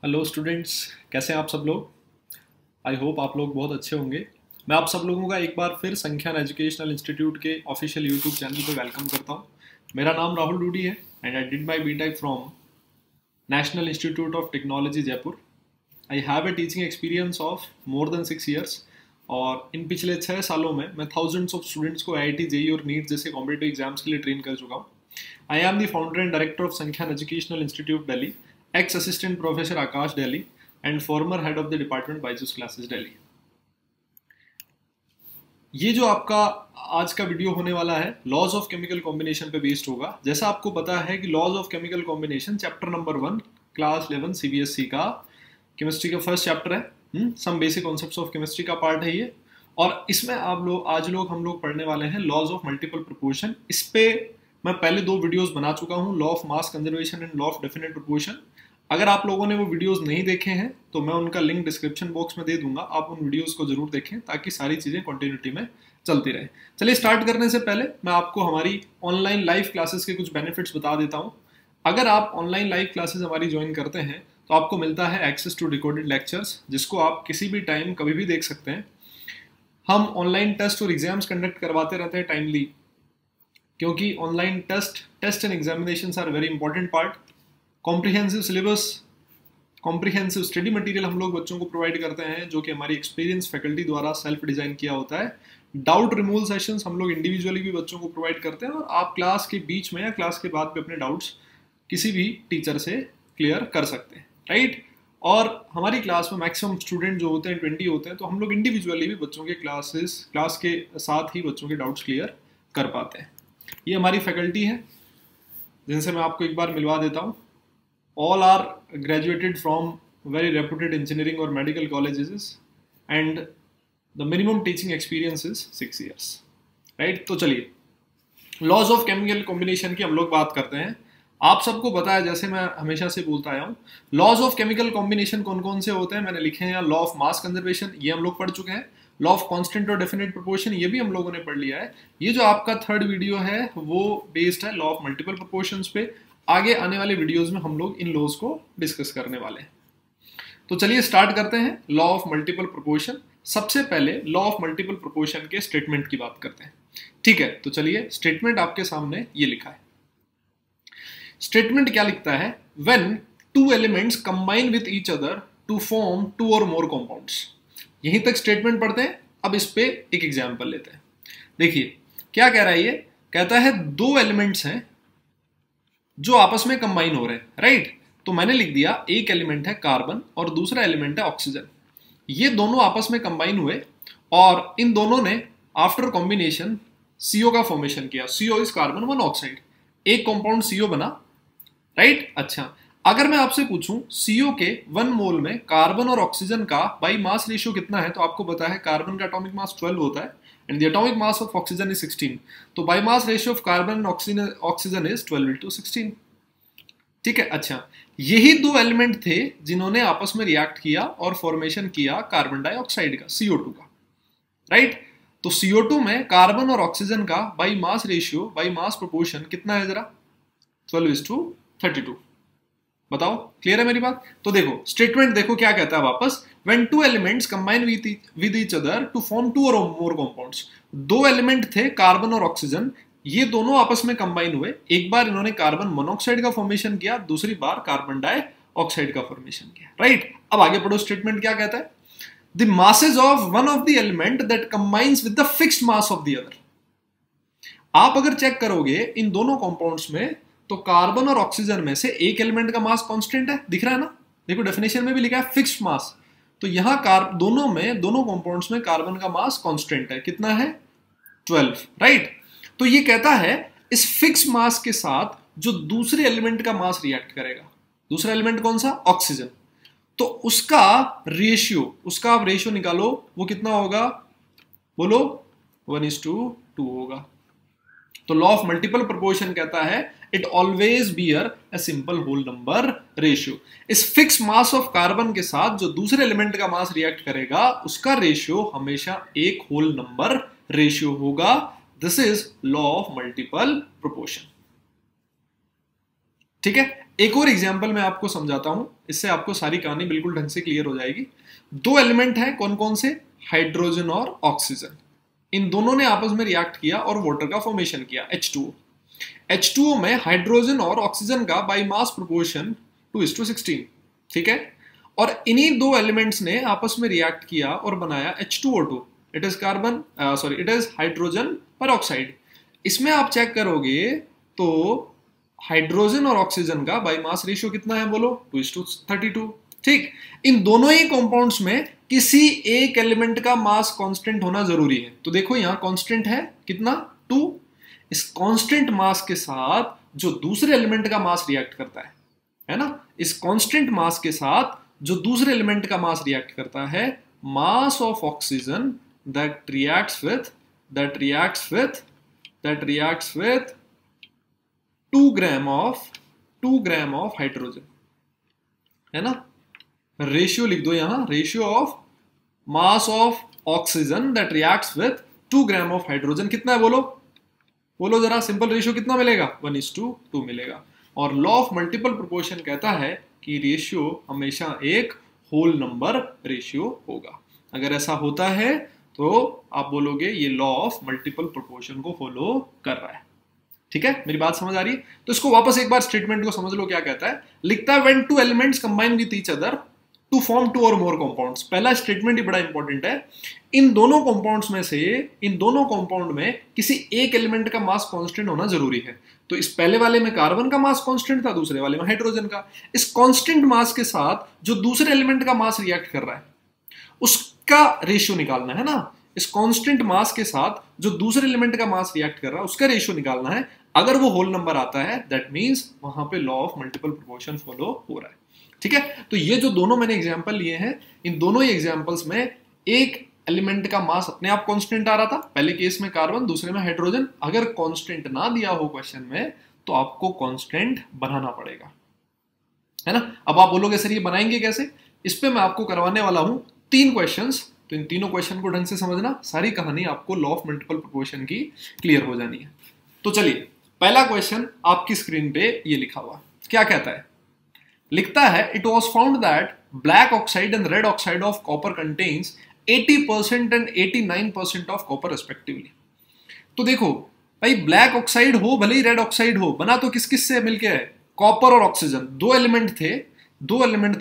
Hello students, कैसे हैं आप सब लोग। आई होप आप लोग बहुत अच्छे होंगे। मैं आप सब लोगों का एक बार फिर संख्यान एजुकेशनल इंस्टीट्यूट के ऑफिशियल यूट्यूब चैनल पे वेलकम करता हूं। मेरा नाम राहुल डूडी है and I did my BTech from National Institute of Technology Jaipur. I have a teaching experience of more than 6 years और इन पिछले 6 सालों में मैं थाउजेंड्स ऑफ स्टूडेंट्स को IIT जेई और नीट जैसे कॉम्पिटिटिव एग्जाम्स के लिए ट्रेन कर चुका हूँ। I am the founder and director of Sankhyan Educational Institute Delhi, ex assistant professor Aakash Delhi and former head of the department Byju's classes Delhi. ये जो आपका आज का वीडियो होने वाला है लॉज ऑफ केमिकल कॉम्बिनेशन पे बेस्ड होगा। जैसा आपको पता है कि laws of chemical combination chapter number 1 class 11 CBSE का केमिस्ट्री का फर्स्ट चैप्टर है। Some basic concepts of chemistry का पार्ट है ये। और इसमें आज हम लोग पढ़ने वाले हैं लॉज ऑफ मल्टीपल प्रोपोर्शन। इस पे मैं पहले 2 वीडियोस बना चुका हूँ, law of mass conservation and law of definite proportion. अगर आप लोगों ने वो वीडियोस नहीं देखे हैं तो मैं उनका लिंक डिस्क्रिप्शन बॉक्स में दे दूंगा, आप उन वीडियोस को जरूर देखें ताकि सारी चीजें कंटिन्यूटी में चलती रहे। चलिए स्टार्ट करने से पहले मैं आपको हमारी ऑनलाइन लाइव क्लासेस के कुछ बेनिफिट्स बता देता हूँ। अगर आप ऑनलाइन लाइव क्लासेस हमारी ज्वाइन करते हैं तो आपको मिलता है एक्सेस टू रिकॉर्डेड लेक्चर्स, जिसको आप किसी भी टाइम कभी भी देख सकते हैं। हम ऑनलाइन टेस्ट और एग्जाम्स कंडक्ट करवाते रहते हैं टाइमली, क्योंकि online test and examinations are very important part. Comprehensive syllabus, comprehensive study material हम लोग बच्चों को प्रोवाइड करते हैं, जो कि हमारी एक्सपीरियंस फैकल्टी द्वारा सेल्फ डिजाइन किया होता है। डाउट रिमूवल सेशंस हम लोग इंडिविजुअली भी बच्चों को प्रोवाइड करते हैं और आप क्लास के बीच में या क्लास के बाद भी अपने डाउट्स किसी भी टीचर से क्लियर कर सकते हैं, राइट। और हमारी क्लास में मैक्सिमम स्टूडेंट जो होते हैं 20 होते हैं, तो हम लोग इंडिविजुअली भी बच्चों के क्लास के साथ ही बच्चों के डाउट्स क्लियर कर पाते हैं। ये हमारी फैकल्टी है जिनसे मैं आपको एक बार मिलवा देता हूँ। All are graduated from very reputed engineering or medical colleges and the minimum teaching experience is 6 years, right? तो चलिए लॉज ऑफ केमिकल कॉम्बिनेशन की हम लोग बात करते हैं। आप सबको पता है, जैसे मैं हमेशा से बोलता आया हूँ, लॉज ऑफ केमिकल कॉम्बिनेशन कौन कौन से होते हैं मैंने लिखे हैं। लॉ ऑफ मास कंजर्वेशन, ये हम लोग पढ़ चुके हैं। लॉ ऑफ कांस्टेंट और डेफिनेट प्रोपोर्शन, ये भी हम लोगों ने पढ़ लिया है। ये जो आपका थर्ड वीडियो है वो बेस्ड है लॉ ऑफ मल्टीपल प्रोपोर्शंस पे। आगे आने वाले वीडियोस में हम लोग इन लॉज को डिस्कस करने वाले हैं। तो चलिए स्टार्ट करते हैं लॉ ऑफ मल्टीपल प्रोपोर्शन। सबसे पहले लॉ ऑफ मल्टीपल प्रोपोर्शन के स्टेटमेंट की बात करते हैं, ठीक है। तो चलिए स्टेटमेंट आपके सामने ये लिखा है। स्टेटमेंट क्या लिखता है? When two elements combine with each other to form 2 और मोर कंपाउंड्स। यहीं तक स्टेटमेंट पढ़ते हैं। अब इस पे एक एग्जांपल लेते हैं। देखिए क्या कह रहा है ये। कहता है 2 एलिमेंट्स हैं जो आपस में कंबाइन हो रहे हैं, राइट। तो मैंने लिख दिया एक एलिमेंट है कार्बन और दूसरा एलिमेंट है ऑक्सीजन। ये दोनों आपस में कंबाइन हुए और इन दोनों ने आफ्टर कॉम्बिनेशन CO का फॉर्मेशन किया। CO इज कार्बन 1 ऑक्साइड, एक कंपाउंड CO बना, राइट। अच्छा, अगर मैं आपसे पूछूं CO के 1 मोल में कार्बन और ऑक्सीजन का बाई मास रेशियो कितना है, तो आपको पता है कार्बन का एटॉमिक मास 12 होता है and the atomic mass of oxygen is 16. तो by mass ratio of carbon and oxygen is 12:16. ठीक है। अच्छा, यही 2 एलिमेंट थे जिन्होंने आपस में रिएक्ट किया और फॉर्मेशन किया कार्बन डाइऑक्साइड का, CO2 का, राइट। तो CO2 में कार्बन और ऑक्सीजन का by mass ratio, by mass proportion कितना है जरा? 12:32। बताओ क्लियर है मेरी बात? तो देखो स्टेटमेंट देखो क्या कहता है वापस। When 2 elements combine with each other to form 2 or more compounds. 2 element थे कार्बन और ऑक्सीजन, ये दोनों आपस में कंबाइन हुए। एक बार इन्होंने कार्बन मोनोऑक्साइड का फॉर्मेशन किया, दूसरी बार कार्बन डाइऑक्साइड का फॉर्मेशन किया, राइट। अब आगे पढ़ो स्टेटमेंट क्या कहता है। The masses of one of the element that combines with the fixed mass of the other. आप अगर चेक करोगे इन दोनों कंपाउंड्स में तो कार्बन और ऑक्सीजन में से एक एलिमेंट का मास कांस्टेंट है, दिख रहा है ना। देखो डेफिनेशन में भी लिखा है फिक्स्ड मास। तो यहां दोनों कंपाउंड्स में कार्बन का मास कांस्टेंट है, कितना है? 12, राइट। तो ये कहता है इस फिक्स मास के साथ जो दूसरे एलिमेंट का मास रिएक्ट करेगा, दूसरा एलिमेंट कौन सा? ऑक्सीजन। तो उसका आप रेशियो निकालो, वो कितना होगा? बोलो। 1:2 होगा। तो लॉ ऑफ मल्टीपल प्रोपोर्शन कहता है it always bear a simple whole number ratio. इस फिक्स मास ऑफ कार्बन के साथ जो दूसरे एलिमेंट का मास रिएक्ट करेगा उसका रेशियो हमेशा एक होल नंबर रेशियो होगा। This is law of multiple proportion. ठीक है, एक और एग्जाम्पल मैं आपको समझाता हूं, इससे आपको सारी कहानी बिल्कुल ढंग से क्लियर हो जाएगी। दो एलिमेंट हैं, कौन कौन से? हाइड्रोजन और ऑक्सीजन। इन दोनों ने आपस में रिएक्ट किया और वाटर का फॉर्मेशन किया, H2O। H2O में हाइड्रोजन और ऑक्सीजन का बाई मास प्रोपोर्शन 2:16, ठीक है। और इन्हीं दो एलिमेंट्स ने आपस में रिएक्ट किया और बनाया H2O2। It is carbon sorry it is hydrogen पर ऑक्साइड। इसमें आप चेक करोगे तो हाइड्रोजन और ऑक्सीजन का बाई मास रेशियो कितना है? बोलो, 2:32। ठीक, इन दोनों ही कंपाउंड्स में किसी एक एलिमेंट का मास कांस्टेंट होना जरूरी है। तो देखो यहां कांस्टेंट है कितना? 2। इस कांस्टेंट मास के साथ जो दूसरे एलिमेंट का मास रिएक्ट करता है ना, इस कांस्टेंट मास के साथ जो दूसरे एलिमेंट का मास रिएक्ट करता है, मास of oxygen that reacts with 2 gram of hydrogen, है ना। रेशियो लिख दो यहां, ratio of mass of oxygen that reacts with 2 gram of hydrogen कितना है? बोलो जरा, सिंपल रेशियो कितना मिलेगा? 1:2 मिलेगा। और लॉ ऑफ मल्टीपल प्रोपोर्शन कहता है कि रेशियो हमेशा एक होल नंबर रेशियो होगा। अगर ऐसा होता है तो आप बोलोगे ये लॉ ऑफ मल्टीपल प्रोपोर्शन को फॉलो कर रहा है। ठीक है, मेरी बात समझ आ रही है? तो इसको वापस एक बार स्टेटमेंट को समझ लो, क्या कहता है। लिखता है when two elements combine with each other to form 2 और मोर कंपाउंड्स। पहला स्टेटमेंट ही बड़ा इंपॉर्टेंट है। इन दोनों कंपाउंड्स में से इन दोनों कंपाउंड में किसी एक एलिमेंट का मास कांस्टेंट होना जरूरी है। तो इस पहले वाले में कार्बन का मास कांस्टेंट था, दूसरे वाले में हाइड्रोजन का। इस कांस्टेंट मास के साथ जो दूसरे एलिमेंट का मास रिएक्ट कर रहा है उसका रेशियो निकालना है ना। इस कांस्टेंट मास के साथ जो दूसरे एलिमेंट का मास रिएक्ट कर रहा है उसका रेशियो निकालना है। अगर वो होल नंबर आता है दैट मींस वहां पे law of multiple proportion follow हो रहा है। ठीक है, तो ये जो दोनों मैंने एग्जांपल लिए हैं, इन दोनों ही एग्जांपल्स में एक एलिमेंट का मास अपने आप कांस्टेंट आ रहा था, पहले केस में कार्बन, दूसरे में हाइड्रोजन। अगर कांस्टेंट ना दिया हो क्वेश्चन में तो आपको कांस्टेंट बनाना पड़ेगा, है ना। अब आप बोलोगे सर ये बनाएंगे कैसे? इस पे मैं आपको करवाने वाला हूं 3 क्वेश्चंस। तो इन तीनों क्वेश्चन को ढंग से समझना, सारी कहानी आपको लॉ ऑफ मल्टीपल प्रोपोर्शन की क्लियर हो जानी है। तो चलिए, पहला क्वेश्चन आपकी स्क्रीन पे ये लिखा हुआ, क्या कहता है? लिखता है it was found that black oxide and red oxide of copper contains 80% and 89% of copper respectively. तो देखो भाई, ब्लैक ऑक्साइड हो भले ही रेड ऑक्साइड हो, बना तो किस किस से मिलके है? कॉपर और ऑक्सीजन। दो एलिमेंट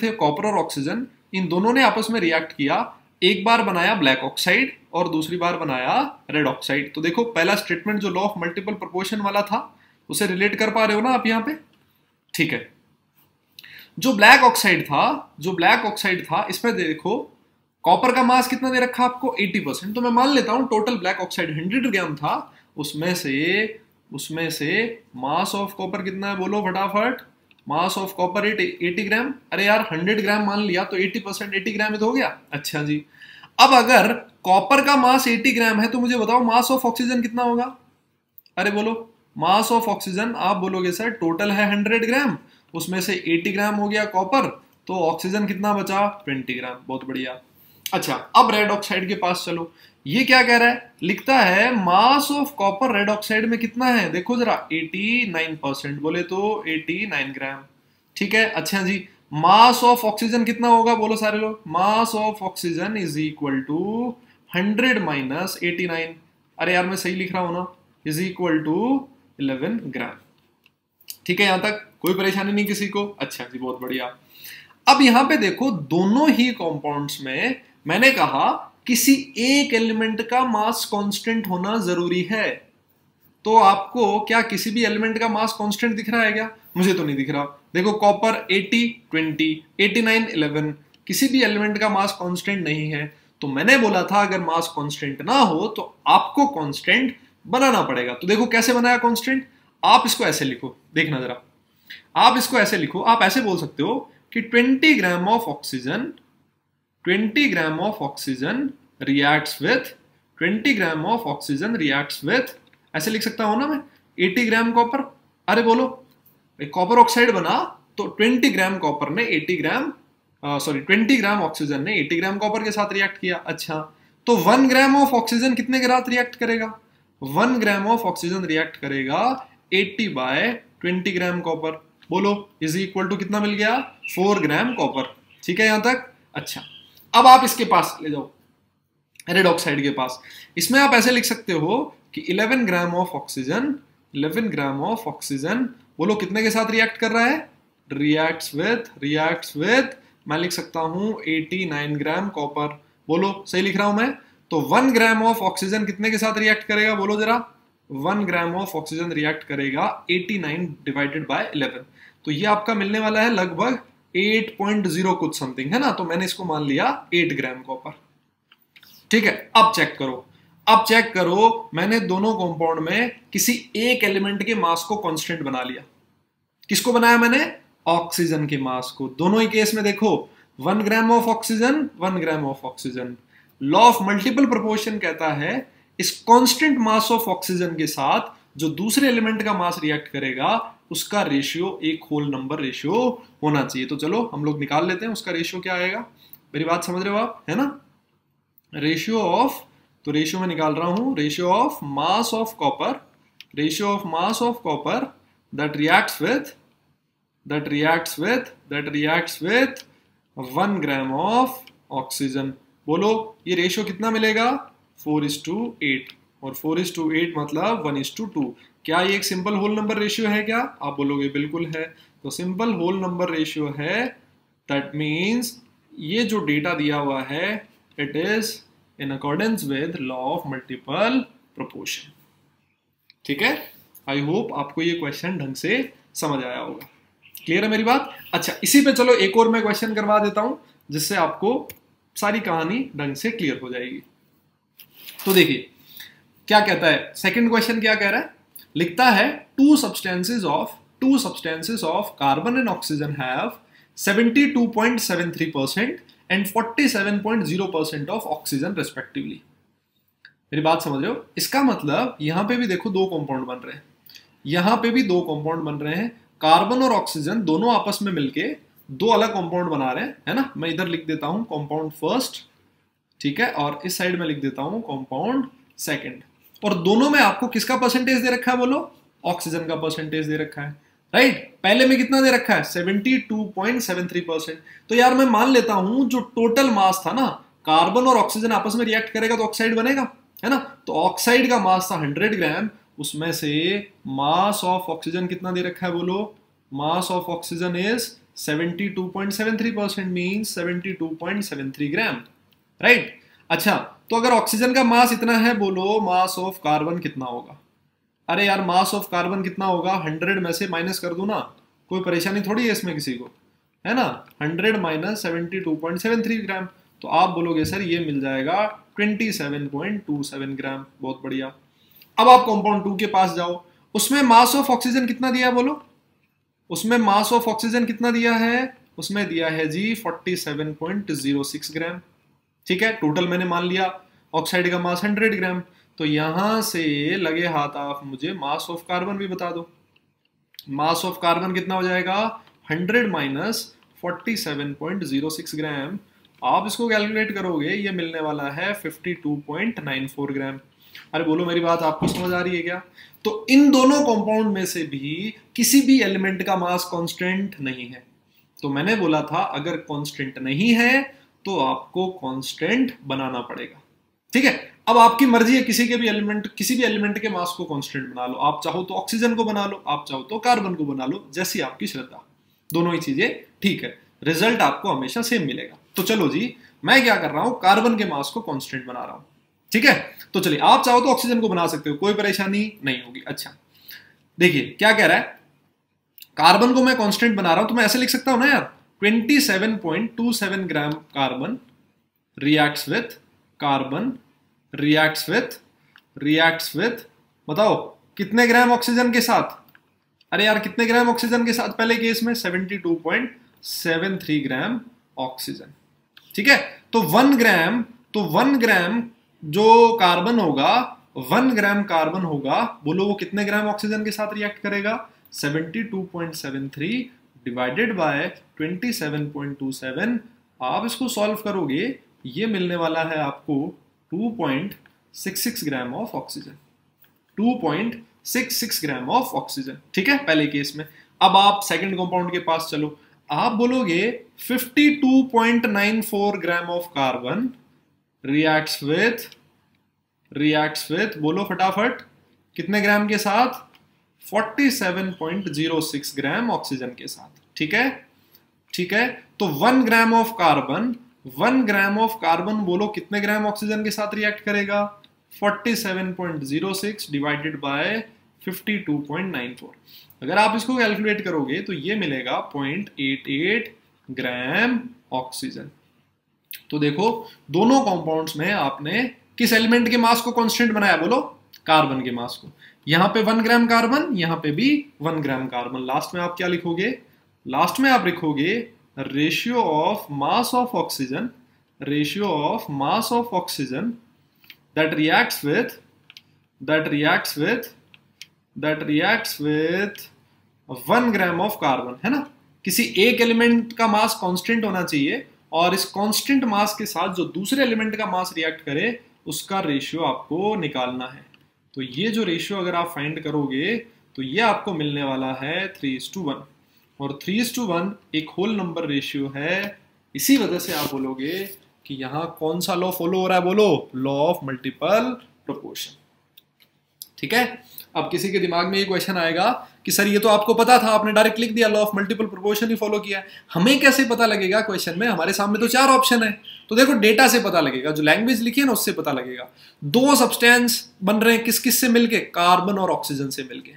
थे कॉपर और ऑक्सीजन। इन दोनों ने आपस में रिएक्ट किया, एक बार बनाया ब्लैक ऑक्साइड और दूसरी बार बनाया रेड ऑक्साइड। तो देखो पहला स्टेटमेंट जो लॉ ऑफ मल्टीपल प्रोपोर्शन वाला था उसे रिलेट कर पा रहे हो ना आप यहाँ पे? ठीक है, जो ब्लैक ऑक्साइड था इसमें देखो कॉपर का मास कितना दे रखा आपको? 80%। तो मैं मान लेता हूं टोटल ब्लैक ऑक्साइड 100 ग्राम था, उसमें से मास ऑफ कॉपर कितना है? बोलो फटाफट। मास ऑफ कॉपर 80 ग्राम। अरे यार 100 ग्राम मान लिया तो 80% 80 ग्राम ही तो हो गया। अच्छा जी, अब अगर कॉपर का मास 80 ग्राम है तो मुझे बताओ मास ऑफ ऑक्सीजन कितना होगा? अरे बोलो, मास ऑफ ऑक्सीजन आप बोलोगे सर टोटल है 100 ग्राम, उसमें से 80 ग्राम हो गया कॉपर, तो ऑक्सीजन कितना बचा? 20 ग्राम। बहुत बढ़िया। अच्छा, अब रेड ऑक्साइड के पास चलो। ये क्या कह रहा है? लिखता है mass of copper red oxide में कितना है? देखो जरा, 89%। बोले तो 89 ग्राम। ठीक है, अच्छा जी, मास ऑफ ऑक्सीजन कितना होगा? बोलो सारे लोग। Mass of oxygen is equal to 100 minus 89। अरे यार मैं सही लिख रहा हूं ना? Is equal to 11 gram. ठीक है, यहां तक कोई परेशानी नहीं किसी को? अच्छा जी, बहुत बढ़िया। अब यहां पे देखो, दोनों ही कंपाउंड्स में मैंने कहा किसी एक एलिमेंट का मास कांस्टेंट होना जरूरी है। तो आपको क्या किसी भी एलिमेंट का मास कांस्टेंट दिख रहा है क्या? मुझे तो नहीं दिख रहा। देखो कॉपर 80 20, 89 11, किसी भी एलिमेंट का मास कांस्टेंट नहीं है। तो मैंने बोला था अगर मास कांस्टेंट ना हो तो आपको कांस्टेंट बनाना पड़ेगा। तो देखो कैसे बनाया कांस्टेंट। आप इसको ऐसे लिखो, देखना जरा। आप इसको ऐसे लिखो, आप ऐसे बोल सकते हो कि 20 gram of oxygen reacts with, ऐसे लिख सकता हूं ना मैं, 80 ग्राम कॉपर। अरे बोलो, कॉपर ऑक्साइड बना तो 20 ग्राम कॉपर ने 20 ग्राम ऑक्सीजन ने 80 ग्राम कॉपर के साथ रिएक्ट किया। अच्छा, तो 1 ग्राम ऑफ ऑक्सीजन कितने के साथ रिएक्ट करेगा? 1 ग्राम ऑफ ऑक्सीजन रिएक्ट करेगा 80 बाय 20 ग्राम कॉपर। बोलो इज इक्वल टू कितना मिल गया, 4 ग्राम कॉपर। ठीक है यहां तक। अच्छा अब आप इसके पास ले जाओ, रेड ऑक्साइड के पास। इसमें आप ऐसे लिख सकते हो कि 11 gram of oxygen, 11 gram of oxygen, बोलो कितने के साथ रिएक्ट कर रहा है, रिएक्ट्स विथ मैं लिख सकता हूं 89 ग्राम कॉपर। बोलो सही लिख रहा हूं मैं। तो 1 ग्राम ऑफ ऑक्सीजन कितने के साथ रिएक्ट करेगा, बोलो जरा। 1 ग्राम ऑफ ऑक्सीजन रिएक्ट करेगा 89 डिवाइडेड बाय 11, तो ये आपका मिलने वाला है लगभग 8.0 कुछ समथिंग, है ना। तो मैंने इसको मान लिया 8 ग्राम कॉपर। ठीक है अब चेक करो, मैंने दोनों कंपाउंड में किसी एक एलिमेंट के मास को कांस्टेंट बना लिया। किसको बनाया मैंने, ऑक्सीजन के मास को। दोनों ही केस में देखो 1 gram of oxygen, 1 gram of oxygen. Law of multiple proportion कहता है इस कांस्टेंट मास ऑफ ऑक्सीजन के साथ जो दूसरे एलिमेंट का मास रिएक्ट करेगा उसका रेशियो एक होल नंबर रेशियो होना चाहिए। तो चलो हम लोग निकाल लेते हैं उसका रेशियो क्या आएगा। मेरी बात समझ रहे हो आप, है ना। रेशियो ऑफ, तो रेशियो में निकाल रहा हूं, ratio of mass of copper, ratio of mass of copper that reacts with 1 gram of oxygen. बोलो ये रेशियो कितना मिलेगा, 4:8, और 4:8 मतलब 1:2। क्या ये एक सिंपल होल नंबर रेशियो है क्या, आप बोलोगे बिल्कुल है। तो सिंपल होल नंबर रेशियो है, दैट मीन्स ये जो डेटा दिया हुआ है it is in accordance with law of multiple proportion. ठीक है, आई होप आपको ये क्वेश्चन ढंग से समझ आया होगा। क्लियर है मेरी बात। अच्छा इसी पे चलो एक और मैं क्वेश्चन करवा देता हूं जिससे आपको सारी कहानी ढंग से क्लियर हो जाएगी। तो देखिए क्या कहता है, सेकंड क्वेश्चन क्या कह रहा है, लिखता है to substances of carbon and oxygen have 72.73% and 47.0% of oxygen respectively. मेरी बात समझ रहे हो। इसका मतलब यहां पे भी देखो दो कंपाउंड बन रहे हैं, यहां पे भी दो कंपाउंड बन रहे हैं। कार्बन और ऑक्सीजन दोनों आपस में मिलके दो अलग कंपाउंड बना रहे हैं, है ना। मैं इधर लिख देता हूं कंपाउंड फर्स्ट, ठीक है, और इस साइड में लिख देता हूं कंपाउंड सेकंड। और दोनों में आपको किसका परसेंटेज दे रखा है, बोलो ऑक्सीजन का परसेंटेज दे रखा है, राइट। पहले में कितना दे रखा है, 72.73%। तो यार मैं मान लेता हूं जो टोटल मास था ना, कार्बन और ऑक्सीजन आपस में रिएक्ट करेगा तो ऑक्साइड बनेगा, है ना। तो ऑक्साइड का मास था 100 ग्राम, उसमें से मास ऑफ ऑक्सीजन कितना दे रखा है, बोलो मास of oxygen is 72.73%, means 72.73 gram, right. अच्छा तो अगर ऑक्सीजन का मास इतना है, बोलो मास ऑफ कार्बन कितना होगा। अरे यार मास ऑफ कार्बन कितना होगा, 100 में से माइनस कर दो ना, कोई परेशानी थोड़ी है इसमें किसी को, है ना। 100 माइनस 72.73 ग्राम, तो आप बोलोगे सर ये मिल जाएगा 27.27 ग्राम। बहुत बढ़िया। अब आप कंपाउंड 2 के पास जाओ, उसमें मास ऑफ ऑक्सीजन कितना दिया है, बोलो उसमें मास ऑफ ऑक्सीजन कितना दिया है, उसमें दिया है जी 47.06 ग्राम। ठीक है, टोटल मैंने मान लिया ऑक्साइड का मास 100 ग्राम। तो यहां से लगे हाथ आप मुझे मास ऑफ कार्बन भी बता दो। मास ऑफ कार्बन कितना हो जाएगा, 100 माइनस 47.06 ग्राम। आप इसको कैलकुलेट करोगे ये मिलने वाला है 52.94 ग्राम। अरे बोलो मेरी बात आपको समझ आ रही है क्या। तो इन दोनों कंपाउंड में से भी किसी भी एलिमेंट का मास कांस्टेंट नहीं है। तो मैंने बोला था अगर कांस्टेंट नहीं है तो आपको कांस्टेंट बनाना पड़ेगा। ठीक है, अब आपकी मर्जी है किसी भी एलिमेंट के मास को कांस्टेंट बना लो। आप चाहो तो ऑक्सीजन को बना लो, आप चाहो तो कार्बन को बना लो, जैसी आपकी श्रद्धा। दोनों ही चीजें ठीक है, रिजल्ट आपको हमेशा सेम मिलेगा। तो चलो जी मैं क्या कर रहा हूं, कार्बन के मास को कांस्टेंट बना रहा हूं। ठीक है, तो चलिए आप चाहो तो ऑक्सीजन को बना सकते हो, कोई परेशानी नहीं होगी। अच्छा देखिए क्या कह रहा है, कार्बन को मैं कांस्टेंट बना रहा हूं तो मैं ऐसे लिख सकता हूं ना यार, 27.27 ग्राम कार्बन रिएक्ट्स विथ बताओ कितने ग्राम ऑक्सीजन के साथ। अरे यार कितने ग्राम ऑक्सीजन के साथ, पहले केस में 72.73 ग्राम ऑक्सीजन। ठीक है, तो 1 ग्राम जो कार्बन होगा, 1 ग्राम कार्बन होगा, बोलो वो कितने ग्राम ऑक्सीजन के साथ रिएक्ट करेगा, 72.73 डिवाइडेड बाय 27.27। आप इसको सॉल्व करोगे ये मिलने वाला है आपको 2.66 gram of oxygen, 2.66 gram of oxygen. ठीक है, पहले केस में अब आप सेकंड कंपाउंड के पास चलो, आप बोलोगे 52.94 gram of carbon reacts with बोलो फटाफट कितने ग्राम के साथ, 47.06 ग्राम ऑक्सीजन के साथ। ठीक है, ठीक है। तो 1 ग्राम ऑफ कार्बन बोलो कितने ग्राम ऑक्सीजन के साथ रिएक्ट करेगा, 47.06 डिवाइडेड बाय 52.94। अगर आप इसको कैलकुलेट करोगे तो ये मिलेगा 0.88 ग्राम ऑक्सीजन। तो देखो दोनों कंपाउंड्स में आपने किस एलिमेंट के मास को कांस्टेंट बनाया, बोलो कार्बन के मास को। यहां पे 1 ग्राम कार्बन, यहां पे भी 1 ग्राम कार्बन। लास्ट में आप क्या लिखोगे, लास्ट में आप लिखोगे ratio of mass of oxygen that reacts with 1 gram of carbon, है ना। किसी एक एलिमेंट का मास कांस्टेंट होना चाहिए और इस कांस्टेंट मास के साथ जो दूसरे एलिमेंट का मास रिएक्ट करे उसका रेशियो आपको निकालना है। तो ये जो रेशियो अगर आप फाइंड करोगे तो ये आपको मिलने वाला है 3:1, और 3:1 एक होल नंबर रेशियो है। इसी वजह से आप बोलोगे कि यहां कौन सा लॉ फॉलो हो रहा है, बोलो लॉ ऑफ मल्टीपल प्रोपोर्शन। ठीक है। अब किसी के दिमाग में ये क्वेश्चन आएगा कि सर ये तो आपको पता था, आपने डायरेक्ट लिख दिया law of multiple proportion he follow किया, हमें कैसे पता लगेगा क्वेश्चन में, हमारे सामने तो 4 ऑप्शन है। तो देखो डेटा से पता लगेगा, जो लैंग्वेज लिखी है ना उससे पता लगेगा। 2 सब्सटेंस बन रहे हैं किस किस से मिलके, कार्बन और ऑक्सीजन से मिलके।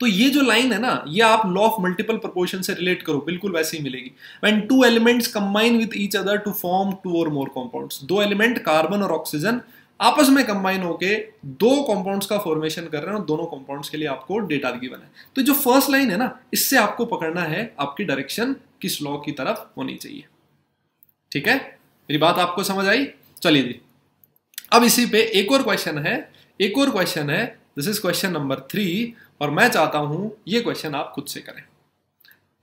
तो ये जो लाइन है ना, ये आप लॉ ऑफ मल्टीपल प्रोपोर्शन से रिलेट करो, बिल्कुल वैसे ही मिलेगी। When 2 elements combine with each other to form 2 और मोर कंपाउंड्स, 2 एलिमेंट कार्बन और ऑक्सीजन आपस में कंबाइन होके 2 कंपाउंड्स का फॉर्मेशन कर रहे हैं और दोनों कंपाउंड्स के लिए आपको डेटा गिवन है। तो जो फर्स्ट लाइन है ना, इससे आपको पकड़ना है आपकी डायरेक्शन किस लॉ की तरफ होनी चाहिए। ठीक है, मेरी बात आपको समझ आई? चलिए जी, अब इसी पे एक और क्वेश्चन है, दिस इज क्वेश्चन नंबर 3, और मैं चाहता हूं ये क्वेश्चन आप खुद से करें।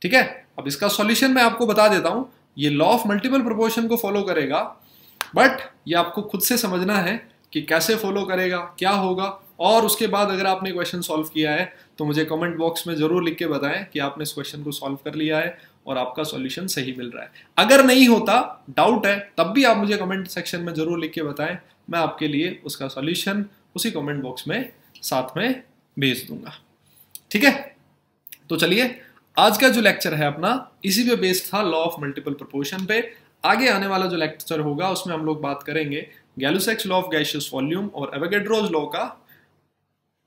ठीक है, अब इसका सॉल्यूशन मैं आपको बता देता हूं। ये लॉ ऑफ मल्टीपल प्रोपोर्शन को फॉलो करेगा, बट ये आपको खुद से समझना है कि कैसे फॉलो करेगा, क्या होगा। और उसके बाद अगर आपने क्वेश्चन सॉल्व किया है तो मुझे कमेंट बॉक्स में जरूर लिख के बताएं कि आपने इस क्वेश्चन को सॉल्व कर लिया है और आपका सॉल्यूशन सही मिल रहा है। अगर नहीं होता, डाउट है, तब भी आप मुझे कमेंट सेक्शन में जरूर लिख के बताएं, मैं आपके लिए उसका सॉल्यूशन उसी कमेंट बॉक्स में साथ में भेज दूंगा। ठीक है, तो चलिए आज का जो लेक्चर है अपना इसी पे बेस्ड था, लॉ ऑफ मल्टीपल प्रोपोर्शन पे। आगे आने वाला जो लेक्चर होगा उसमें हम लोग बात करेंगे गैलुसैक्स लॉ ऑफ गैसियस वॉल्यूम और एवोगैड्रोस लॉ का।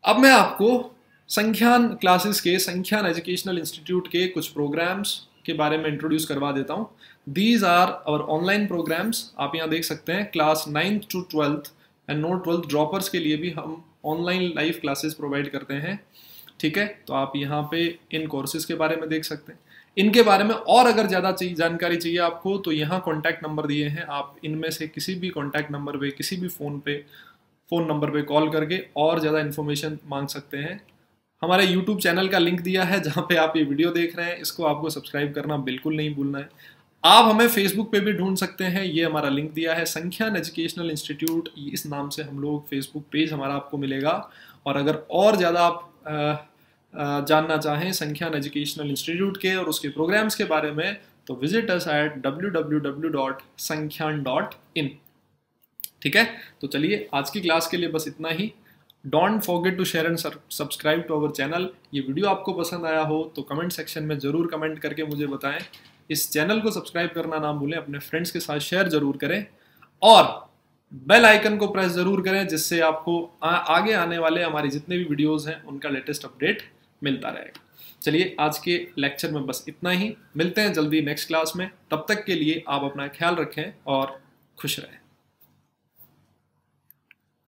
अब मैं आपको संख्यान क्लासेस के, संख्यान एजुकेशनल इंस्टीट्यूट के कुछ प्रोग्राम्स के बारे में इंट्रोड्यूस करवा देता हूँ। These are our online programs, आप यहाँ देख सकते हैं। Class 9th to 12th and not 12th droppers के लिए भी हम ऑनलाइन लाइव क्लासेस प्रोवाइड करते हैं। ठीक है, तो आप यहाँ पे इन कोर्सेज के बारे में देख सकते हैं। इनके बारे में और अगर ज़्यादा जानकारी चाहिए आपको तो यहाँ कॉन्टैक्ट नंबर दिए हैं, आप इनमें से किसी भी कॉन्टैक्ट नंबर पे, किसी भी फ़ोन नंबर पे कॉल करके और ज़्यादा इन्फॉर्मेशन मांग सकते हैं। हमारे यूट्यूब चैनल का लिंक दिया है जहाँ पे आप ये वीडियो देख रहे हैं, इसको आपको सब्सक्राइब करना बिल्कुल नहीं भूलना है। आप हमें फेसबुक पे भी ढूंढ सकते हैं, ये हमारा लिंक दिया है, संख्यान एजुकेशनल इंस्टीट्यूट, इस नाम से हम लोग फेसबुक पेज हमारा आपको मिलेगा। और अगर और ज़्यादा आप जानना चाहें संख्यान एजुकेशनल इंस्टीट्यूट के और उसके प्रोग्राम्स के बारे में तो विजिट अस एट www.sankhyaan.in। ठीक है, तो चलिए आज की क्लास के लिए बस इतना ही। Don't forget to share and subscribe to our channel. ये वीडियो आपको पसंद आया हो तो कमेंट सेक्शन में ज़रूर कमेंट करके मुझे बताएं। इस चैनल को सब्सक्राइब करना ना भूलें, अपने फ्रेंड्स के साथ शेयर जरूर करें और बेल आइकन को प्रेस जरूर करें, जिससे आपको आगे आने वाले हमारे जितने भी वीडियोस हैं उनका लेटेस्ट अपडेट मिलता रहेगा। चलिए आज के लेक्चर में बस इतना ही, मिलते हैं जल्दी नेक्स्ट क्लास में। तब तक के लिए आप अपना ख्याल रखें और खुश रहें।